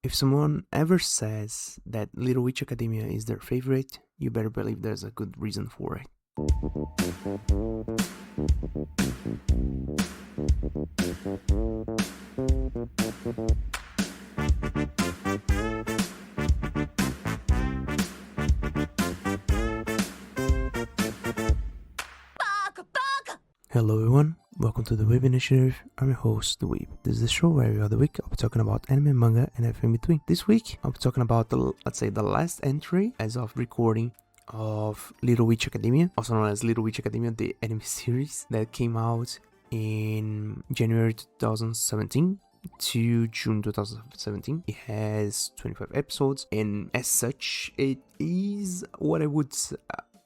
If someone ever says that Little Witch Academia is their favorite, you better believe there's a good reason for it. Hello everyone, welcome to the Weeb initiative. I'm your host, the Weeb. This is the show where every other week I'll be talking about anime, manga, and everything in between. This week I'll be talking about the last entry as of recording of Little Witch Academia, also known as Little Witch Academia, the anime series that came out in January 2017 to June 2017. It has 25 episodes, and as such, it is what I would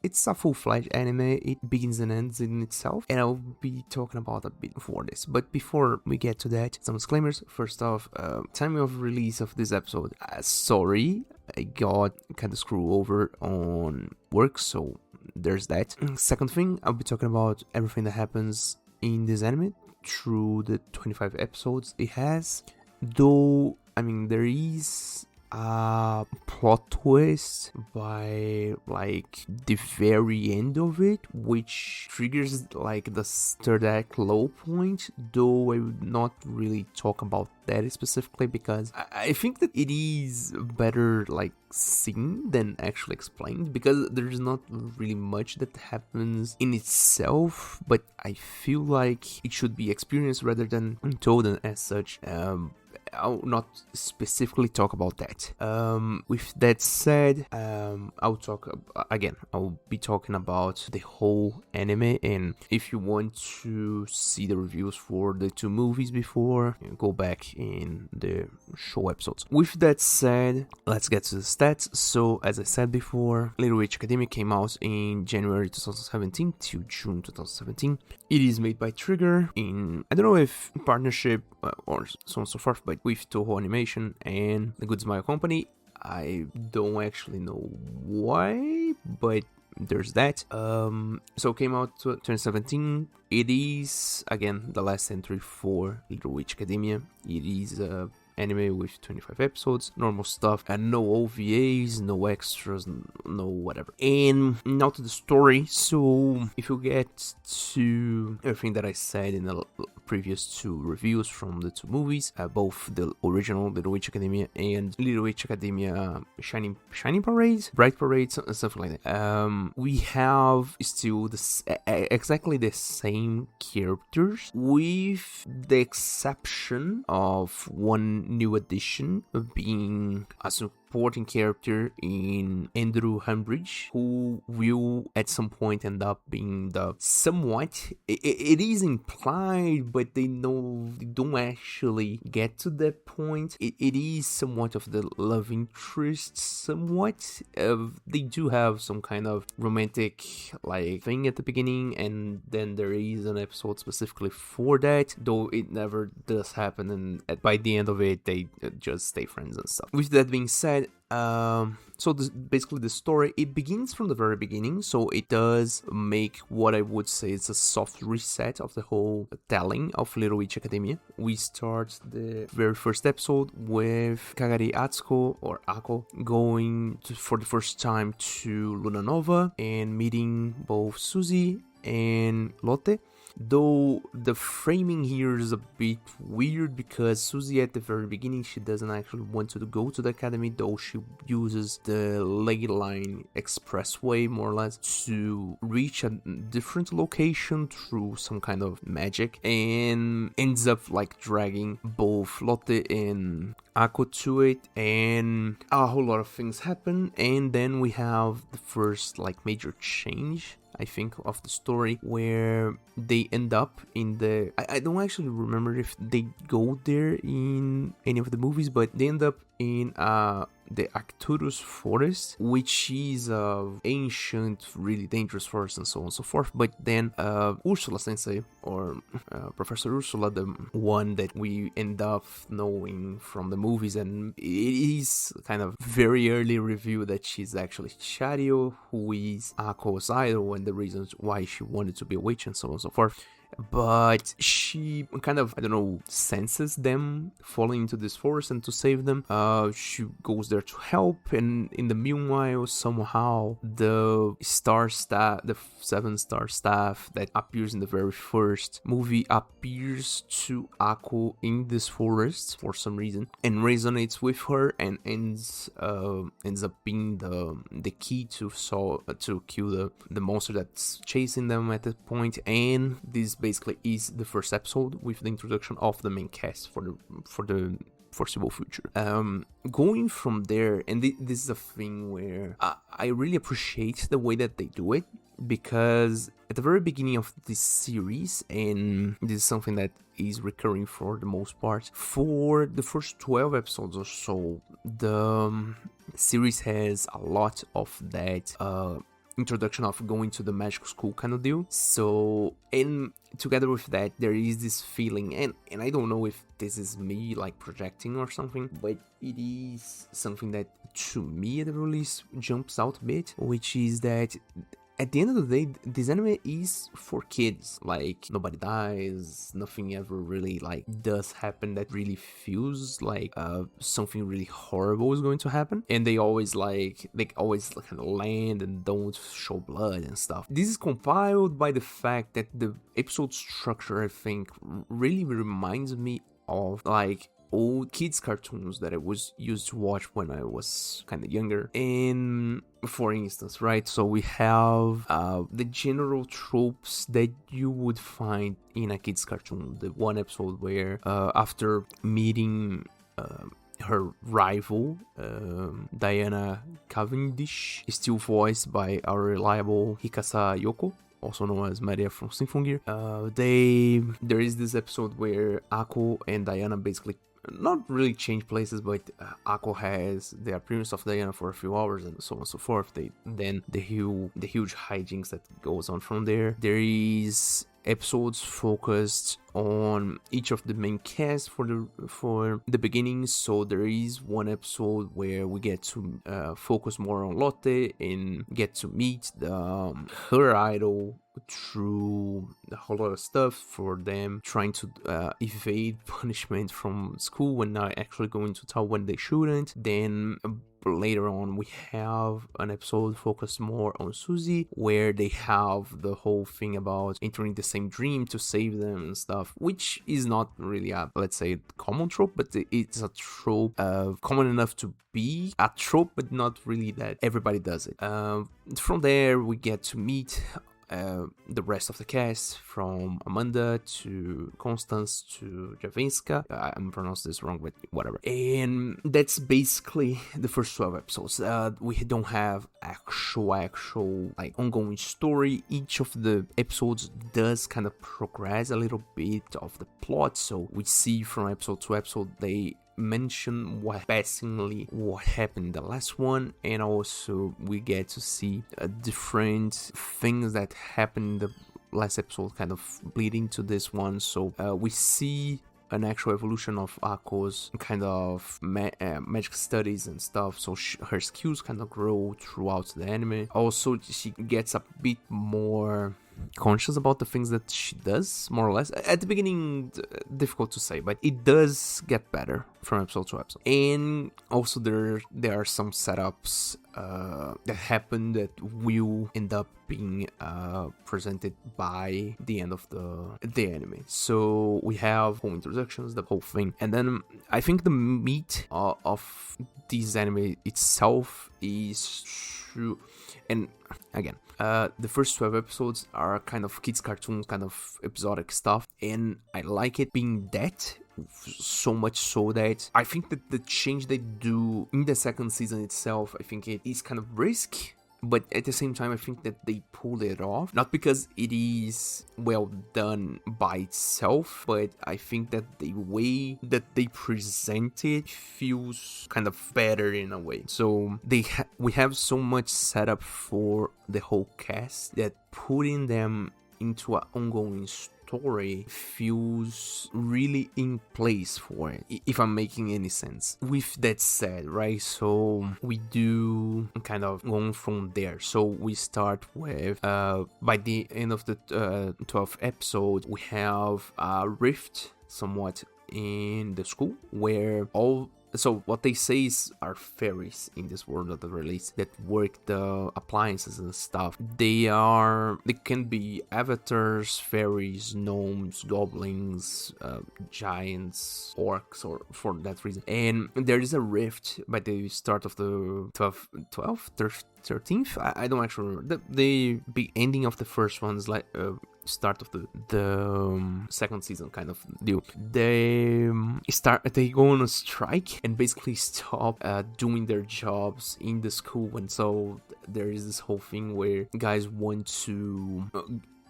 it's a full-fledged anime. It begins and ends in itself, and I'll be talking about a bit for this. But before we get to that, some disclaimers. First off, time of release of this episode. Sorry, I got kind of screwed over on work, so there's that. Second thing, I'll be talking about everything that happens in this anime through the 25 episodes it has. Though, I mean, there is a plot twist by like the very end of it, which triggers like the third act low point, though I would not really talk about that specifically because I think that it is better like seen than actually explained, because there's not really much that happens in itself, but I feel like it should be experienced rather than told, and as such I'll not specifically talk about that. With that said, I'll be talking about the whole anime, and if you want to see the reviews for the two movies before, go back in the show episodes. With that said, let's get to the stats. So, as I said before, Little Witch Academia came out in January 2017 to June 2017. It is made by Trigger in, I don't know if partnership or so on and so forth, but with Toho Animation and the Good Smile Company. I don't actually know why, but there's that. So it came out 2017. It is, again, the last entry for Little Witch Academia. It is anime with 25 episodes, normal stuff, and no OVAs, no extras, no whatever. And now to the story. So if you get to everything that I said in the previous two reviews from the two movies, both the original Little Witch Academia and Little Witch Academia Shining Parade, Bright Parade, something like that, we have still exactly the same characters, with the exception of one new addition being a supporting character in Andrew Humbridge, who will at some point end up being the somewhat, it is implied, but they don't actually get to that point. It is somewhat of the love interest, somewhat. They do have some kind of romantic like thing at the beginning, and then there is an episode specifically for that, though it never does happen, and by the end of it they just stay friends and stuff. With that being said, so basically the story, it begins from the very beginning, so it does make what I would say is a soft reset of the whole telling of Little Witch Academia. We start the very first episode with Kagari Atsuko, or Ako, going for the first time to Luna Nova and meeting both Suzy and Lotte. Though the framing here is a bit weird, because Suzy at the very beginning, she doesn't actually want to go to the academy, though she uses the Ley Line expressway more or less to reach a different location through some kind of magic, and ends up like dragging both Lotte and Ako to it, and a whole lot of things happen. And then we have the first like major change, I think, of the story, where they end up in the, I don't actually remember if they go there in any of the movies, but they end up in the Arcturus forest, which is a ancient, really dangerous forest, and so on and so forth. But then Ursula Sensei, or Professor Ursula, the one that we end up knowing from the movies, and it is kind of very early revealed that she's actually Chario, who is Ako's idol, and the reasons why she wanted to be a witch, and so on and so forth. but she kind of, I don't know, senses them falling into this forest and to save them. She goes there to help, and in the meanwhile, somehow the 7-star staff that appears in the very first movie appears to Ako in this forest for some reason and resonates with her and ends up being the key to kill the monster that's chasing them at that point. And this basically is the first episode with the introduction of the main cast for the foreseeable future. Going from there, and this is a thing where I really appreciate the way that they do it, because at the very beginning of this series, and this is something that is recurring for the most part, for the first 12 episodes or so, the series has a lot of that introduction of going to the magical school kind of deal. So, and together with that, there is this feeling, and I don't know if this is me like projecting or something, but it is something that to me at the release jumps out a bit, which is that at the end of the day, this anime is for kids. Like, nobody dies, nothing ever really like does happen that really feels like something really horrible is going to happen, and they always kind of land and don't show blood and stuff. This is compiled by the fact that the episode structure, I think, really reminds me of like old kids cartoons that I was used to watch when I was kind of younger. And for instance, right, so we have the general tropes that you would find in a kids cartoon. The one episode where after meeting her rival, Diana Cavendish, still voiced by our reliable Hikasa Yoko, also known as Maria from Sinfongir, there is this episode where Ako and Diana basically not really change places, but Ako has the appearance of Diana for a few hours and so on and so forth. Then the huge hijinks that goes on from there. There is episodes focused on each of the main cast for the beginning. So there is one episode where we get to focus more on Lotte and get to meet her idol through a whole lot of stuff for them trying to evade punishment from school and not actually going to town when they shouldn't. Then later on we have an episode focused more on Suzy, where they have the whole thing about entering the same dream to save them and stuff, which is not really a, let's say, common trope, but it's a trope common enough to be a trope, but not really that everybody does it. From there we get to meet the rest of the cast, from Amanda to Constance to Javinska. I'm pronouncing this wrong, but whatever. And that's basically the first 12 episodes. We don't have actual like ongoing story. Each of the episodes does kind of progress a little bit of the plot. So we see from episode to episode they mention passingly what happened in the last one, and also we get to see different things that happened in the last episode kind of bleeding to this one. So we see an actual evolution of Ako's kind of magic studies and stuff, so her skills kind of grow throughout the anime. Also, she gets a bit more conscious about the things that she does, more or less. At the beginning, difficult to say, but it does get better from episode to episode. And also there are some setups that happen that will end up being presented by the end of the anime. So we have whole introductions, the whole thing, and then I think the meat of this anime itself is true. And again, the first 12 episodes are kind of kids cartoons, kind of episodic stuff, and I like it being that, so much so that I think that the change they do in the second season itself, I think it is kind of risky, but at the same time I think that they pulled it off, not because it is well done by itself, but I think that the way that they present it feels kind of better in a way. So we have so much setup for the whole cast that putting them into an ongoing story story feels really in place for it, if I'm making any sense. With that said, right, so we do kind of go from there. So we start with by the end of the 12th episode, we have a rift somewhat in the school where so what they say is are fairies in this world of the release that work the appliances and stuff. They can be avatars, fairies, gnomes, goblins, giants, orcs, or for that reason. And there is a rift by the start of the 13th. I don't actually remember. The ending of the first one's like start of the second season kind of deal. They go on a strike and basically stop doing their jobs in the school, and so there is this whole thing where guys want to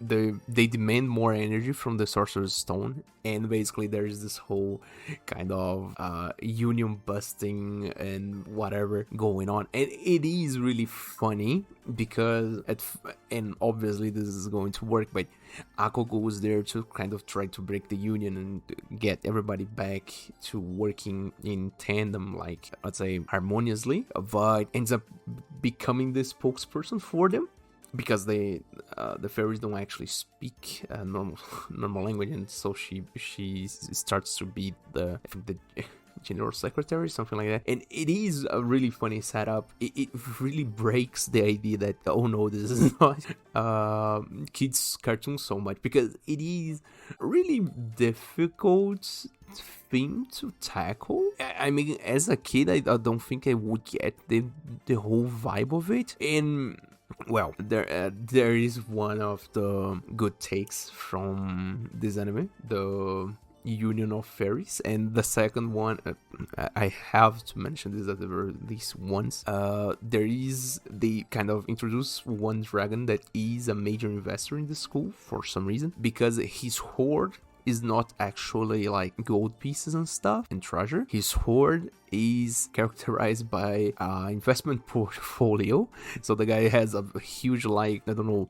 they demand more energy from the Sorcerer's Stone, and basically there is this whole kind of union busting and whatever going on, and it is really funny because and obviously this is going to work, but Akko goes there to kind of try to break the union and get everybody back to working in tandem, like let's say harmoniously, but ends up becoming the spokesperson for them, because the fairies don't actually speak normal language, and so she starts to be the general secretary, something like that. And it is a really funny setup. It really breaks the idea that, oh no, this is not kids cartoon so much, because it is really difficult thing to tackle. I mean, as a kid, I don't think I would get the whole vibe of it. And well, there is one of the good takes from this anime, the Union of Fairies, and the second one, I have to mention this at the very least once. They kind of introduce one dragon that is a major investor in the school for some reason, because his hoard is not actually like gold pieces and stuff and treasure. His hoard is characterized by investment portfolio. So the guy has a huge, like, I don't know,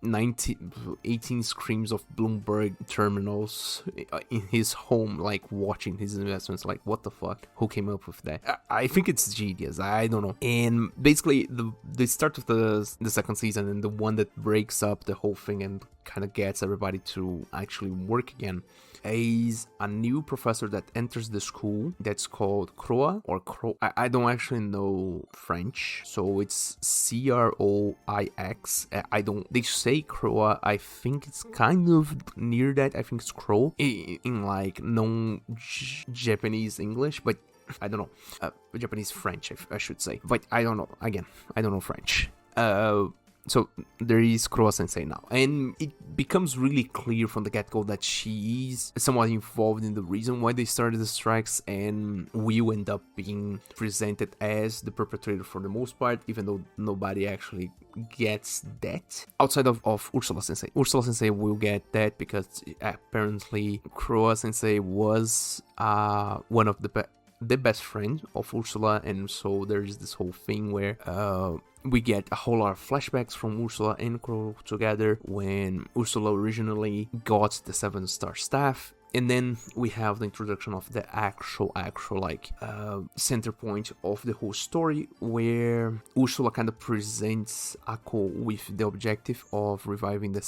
18 screens of Bloomberg terminals in his home, like watching his investments. Like, what the fuck? Who came up with that? I think it's genius. I don't know. And basically the start of the second season, and the one that breaks up the whole thing and kind of gets everybody to actually work again, is a new professor that enters the school that's called Croix, or Croix. I don't actually know French, so it's Croix. They say Croix. I think it's kind of near that. I think it's Crow in like non-Japanese English, but I don't know. Japanese French, I should say. But I don't know. Again, I don't know French. So there is Croix Sensei now, and it becomes really clear from the get-go that she is somewhat involved in the reason why they started the strikes, and will end up being presented as the perpetrator for the most part, even though nobody actually gets that outside of Ursula Sensei. Ursula Sensei will get that because apparently Croix Sensei was one of the best friend of Ursula, and so there is this whole thing where we get a whole lot of flashbacks from Ursula and Crow together when Ursula originally got the 7-star staff. And then we have the introduction of the actual like center point of the whole story, where Ursula kind of presents Akko with the objective of reviving the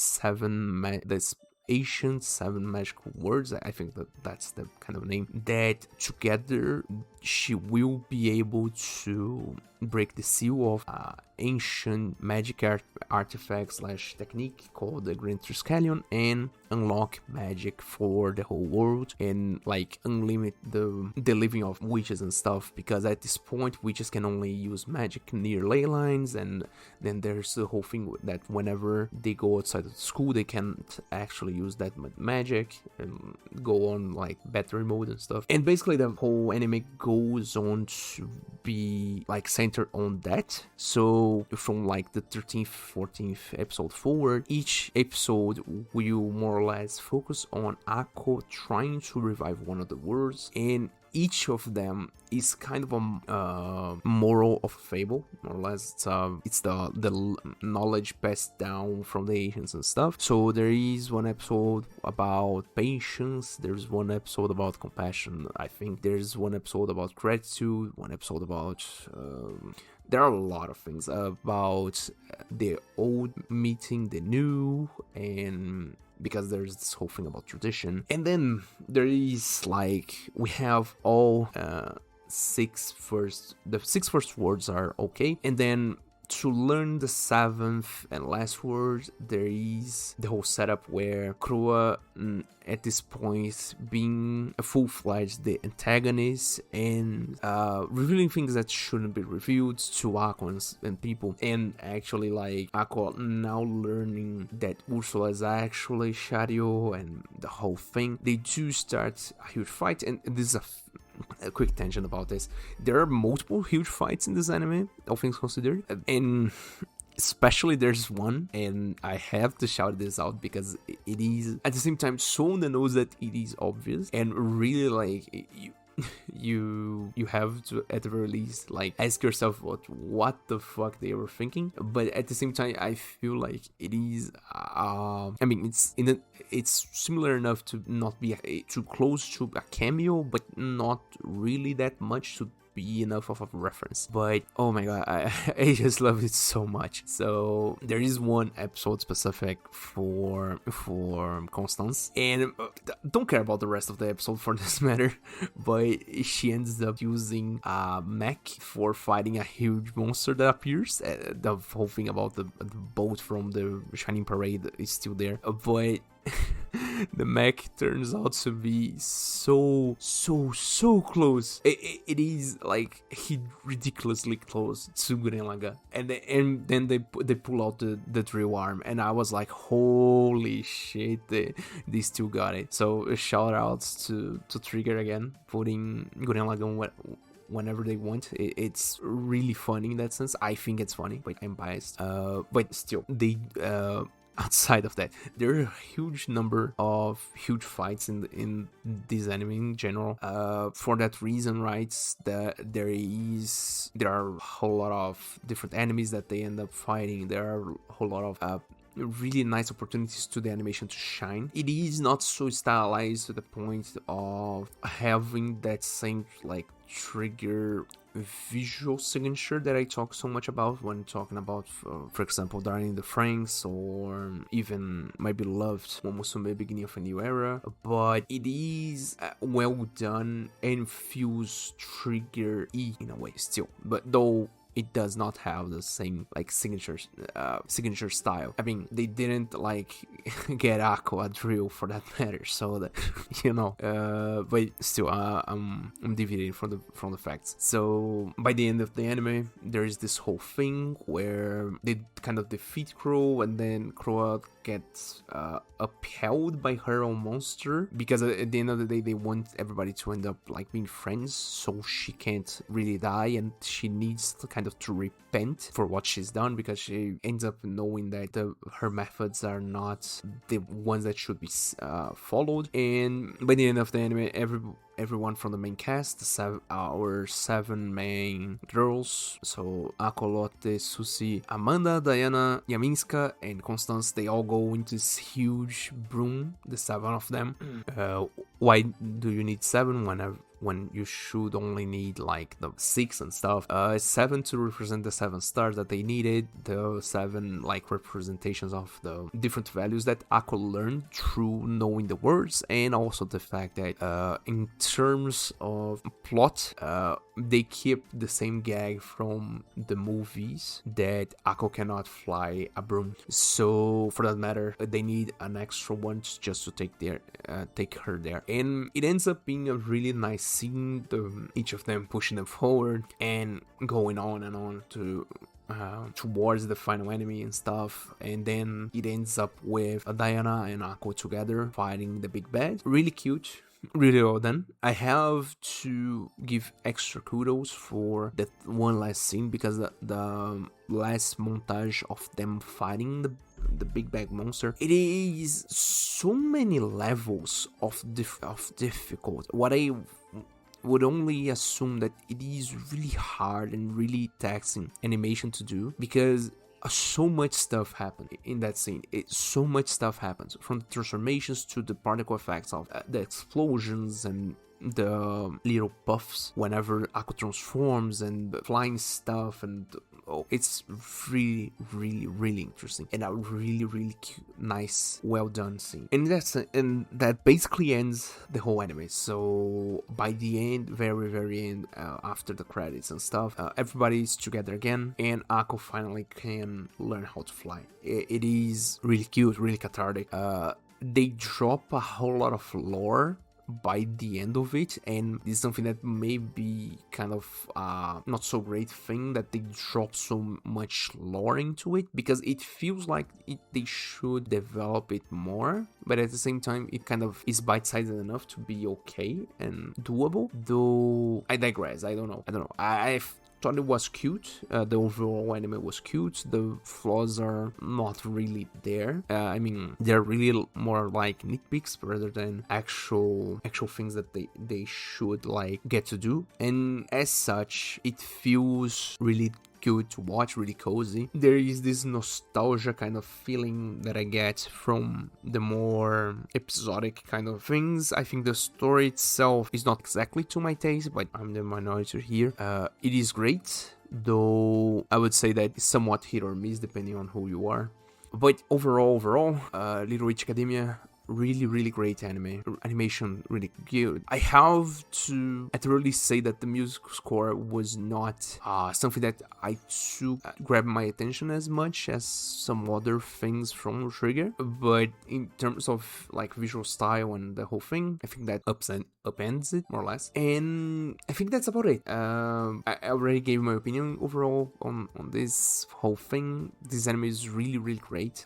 ancient 7 magical words. I think that's the kind of name that together she will be able to break the seal of ancient magic artifact / technique called the Grand Triskelion, and unlock magic for the whole world, and like unlimit the living of witches and stuff, because at this point witches can only use magic near ley lines, and then there's the whole thing that whenever they go outside of the school they can't actually use that magic and go on like battery mode and stuff. And basically the whole anime goes on to be like centered on that. So from like the 13th, 14th episode forward, each episode will more or less focus on Akko trying to revive one of the words, and each of them is kind of a moral of a fable, more or less. It's the knowledge passed down from the ancients and stuff. So there is one episode about patience, there's one episode about compassion, I think there's one episode about gratitude, one episode about there are a lot of things about the old meeting the new, and because there's this whole thing about tradition. And then there is like, we have all the 6 first words are okay, and then to learn the 7th and last word, there is the whole setup where Krua, at this point, being a full-fledged the antagonist and revealing things that shouldn't be revealed to Akko and people, and actually like Akko now learning that Ursula is actually Shadio and the whole thing. They do start a huge fight, and this is a quick tangent about this. There are multiple huge fights in this anime, all things considered, and especially there's one, and I have to shout this out because it is at the same time so on the nose that it is obvious, and really like you have to, at the very least, like ask yourself what the fuck they were thinking. But at the same time, I feel like it is I mean, it's similar enough to not be too close to a cameo, but not really that much to be enough of a reference. But oh my god, I just love it so much. So there is one episode specific for Constance, and don't care about the rest of the episode for this matter, but she ends up using a mech for fighting a huge monster that appears. The whole thing about the boat from the Shining Parade is still there, but the mech turns out to be so close. It is like ridiculously close to Gurren Lagann, and then they pull out the drill arm, and I was like, holy shit, they still got it. So shout outs to Trigger again, putting Gurren Lagann whenever they want. It's really funny in that sense. I think it's funny, but I'm biased. But still, they outside of that, there are a huge number of huge fights in this anime in general. For that reason, right, that there are a whole lot of different enemies that they end up fighting. There are a whole lot of really nice opportunities to the animation to shine. It is not so stylized to the point of having that same like Trigger visual signature that I talk so much about when talking about, for example, Darling the Franxx, or even my beloved Momosume Beginning of a New Era. But it is well done and feels Trigger-y in a way still, but though it does not have the same like signature style. I mean, they didn't like get Akko a drill for that matter, so that you know. But still, I'm deviating from the facts. So by the end of the anime, there is this whole thing where they kind of defeat Crow, and then Crow gets upheld by her own monster, because at the end of the day they want everybody to end up like being friends, so she can't really die, and she needs to kind of to repent for what she's done, because she ends up knowing that her methods are not the ones that should be followed. And by the end of the anime, everyone from the main cast, our 7 main girls, so Akko, Lotte, Susie, Amanda, Diana, Yaminska, and Constance, they all go into this huge broom, the 7 of them. Why do you need 7 when you should only need like the 6 and stuff? 7 to represent the 7 stars that they needed, the 7 like representations of the different values that Akko learned through knowing the words, and also the fact that in terms of plot, they keep the same gag from the movies that Akko cannot fly a broom. So for that matter, they need an extra one just to take her there, and it ends up being a really nice scene. Each of them pushing them forward and going on and on to towards the final enemy and stuff, and then it ends up with Diana and Akko together fighting the big bad. Really cute, really well done. I have to give extra kudos for that one last scene, because the last montage of them fighting the big bad monster, it is so many levels of difficult. What I would only assume that it is really hard and really taxing animation to do, because so much stuff happened in that scene. So much stuff happens, from the transformations to the particle effects of the explosions and the little puffs whenever Ako transforms, and the flying stuff, and it's really, really, really interesting, and a really, really cute, nice, well done scene. And that basically ends the whole anime. So by the end, very, very end, after the credits and stuff, everybody's together again, and Ako finally can learn how to fly. It is really cute, really cathartic. They drop a whole lot of lore by the end of it, and this is something that may be kind of not so great thing, that they drop so much lore into it, because it feels like they should develop it more, but at the same time it kind of is bite-sized enough to be okay and doable. Though I digress. I don't know. I thought it was cute. The overall anime was cute. The flaws are not really there. I mean, they're really more like nitpicks rather than actual things that they should like get to do. And as such, it feels really good to watch, really cozy. There is this nostalgia kind of feeling that I get from the more episodic kind of things. I think the story itself is not exactly to my taste, but I'm the minority here. It is great, though I would say that it's somewhat hit or miss depending on who you are. But overall, Little Witch Academia, really, really great animation, really good. I have to really say that the music score was not something that I took grabbed my attention as much as some other things from Trigger, but in terms of like visual style and the whole thing, I think that upends it more or less, and I think that's about it. I already gave my opinion overall on this whole thing. This anime is really, really great.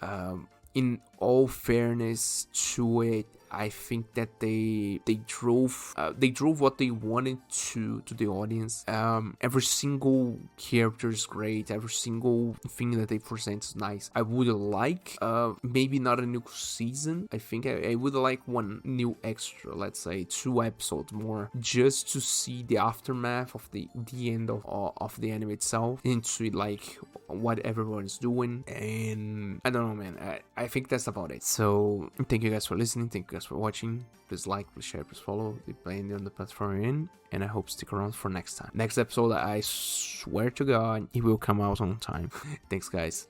In all fairness to it, I think that they drove what they wanted to the audience. Every single character is great. Every single thing that they present is nice. I would like maybe not a new season. I think I would like one new extra, let's say 2 episodes more, just to see the aftermath of the end of the anime itself, and to like what everyone's doing. And I don't know, man. I think that's about it. So thank you guys for listening. Thank you guys for watching. Please like, please share, please follow, depending on the platform you're in, and I hope stick around for next time. Next episode, I swear to God, it will come out on time. Thanks, guys.